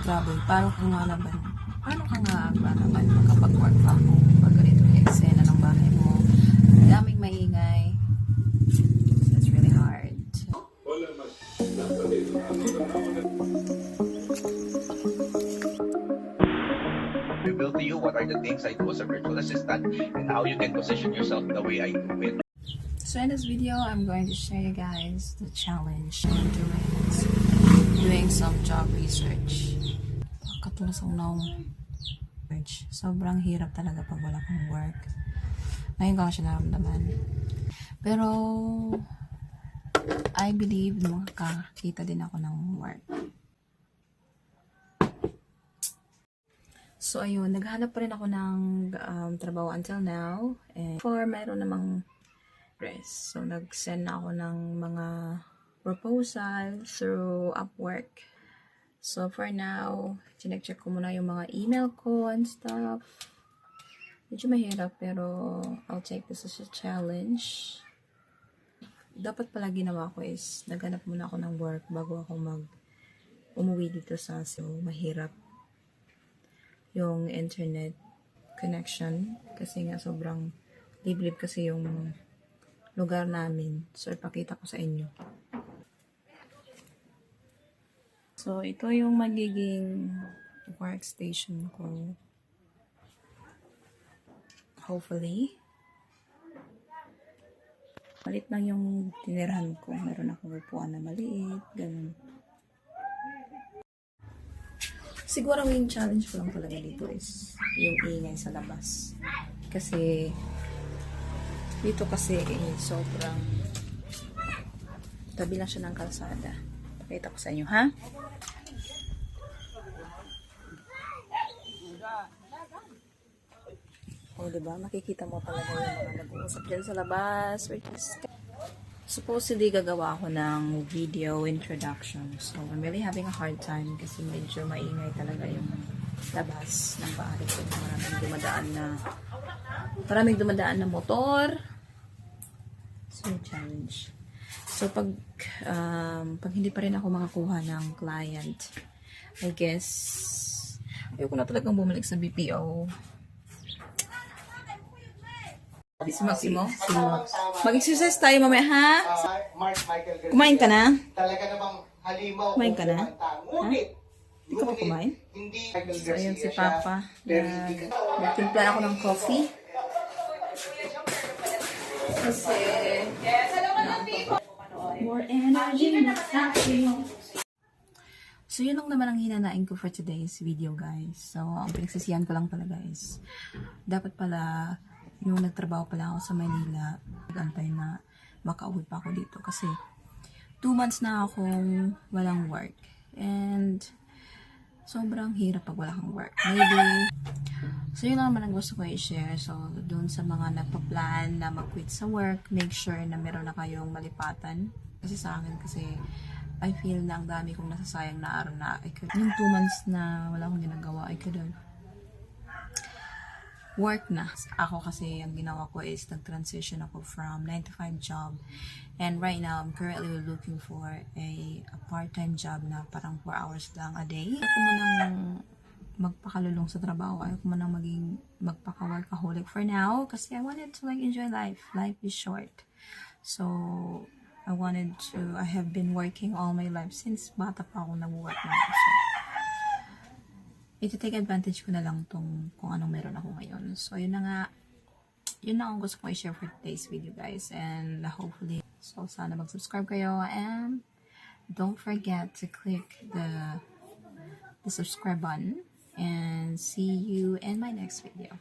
Grabe, paano ka nga ba naman makapag-work from home pag ganito yung eksena ng bahay mo? Daming maingay. So, it's really hard. Reveal to you what are the things I do as a virtual assistant and how you can position yourself the way I do it. So in this video, I'm going to show you guys the challenge I'm doing some job research. Katulas ang nung sobrang hirap talaga pag wala kang work. Ngayon ko siya naramdaman. Pero I believe makakita din ako ng work. So ayun, naghanap pa rin ako ng trabaho until now. And for meron namang rest. So nag-send na ako ng mga proposal through Upwork. So for now, chinek-check ko muna yung mga email ko and stuff. Medyo mahirap pero I'll take this as a challenge. Dapat pala ginawa ko is naghanap muna ako ng work bago ako umuwi dito so mahirap yung internet connection kasi nga sobrang liblib kasi yung lugar namin. So ipakita ko sa inyo. So, ito yung magiging workstation ko. Hopefully. Malit lang yung tinirahan ko. Meron akong upuan na maliit. Ganun. Siguro yung challenge ko lang talaga dito is yung ingay sa labas. Kasi, dito kasi sobrang tabi lang siya ng kalsada. Pakita ko sa inyo, ha? O, diba? Makikita mo talaga yung mga nag-uusap dyan sa labas. Which is, supposedly, gagawa ako ng video introduction. So, I'm really having a hard time kasi medyo maingay talaga yung labas ng bahay ko. Maraming dumadaan na motor. So, challenge. So, pag hindi pa rin ako makakuha ng client, I guess, ayoko na talagang bumalik sa BPO. Si Maximo? Mag-exercise tayo mamaya, ha? Kumain ka na? Kumain ka na? Ha? Hindi ka pa kumain? So, ayun si Papa. Nagtimpla ako ng coffee. Kasi, more energy. So, yun lang naman ang hinanain ko for today's video, guys. So, ang pinagsisihan ko lang talaga is, dapat pala, yung nagtrabaho pala ako sa Manila, nag-antay na makauwi pa ako dito. Kasi, 2 months na akong walang work. And, sobrang hirap pag wala kang work. Maybe, so yun lang naman ang gusto ko i-share. So, dun sa mga nagpa-plan na mag-quit sa work, make sure na meron na kayong malipatan. Kasi sa akin, kasi I feel na ang dami kong nasasayang na araw na yung 2 months na wala akong ginagawa, I could have work na. Ako kasi, ang ginawa ko is nag-transition ako from 9-to-5 job. And right now, I'm currently looking for a part-time job na parang 4 hours lang a day. Ako munang magpakalulong sa trabaho. Ayaw ko munang maging magpaka-workaholic for now kasi I wanted to enjoy life. Life is short. So, I have been working all my life since bata pa ako nag-work na ako. So, ito-take advantage ko na lang kung anong meron ako ngayon. So, yun na nga. Yun na ang gusto ko i-share for today's video, guys. And hopefully, so sana mag-subscribe kayo. And don't forget to click the subscribe button. And see you in my next video.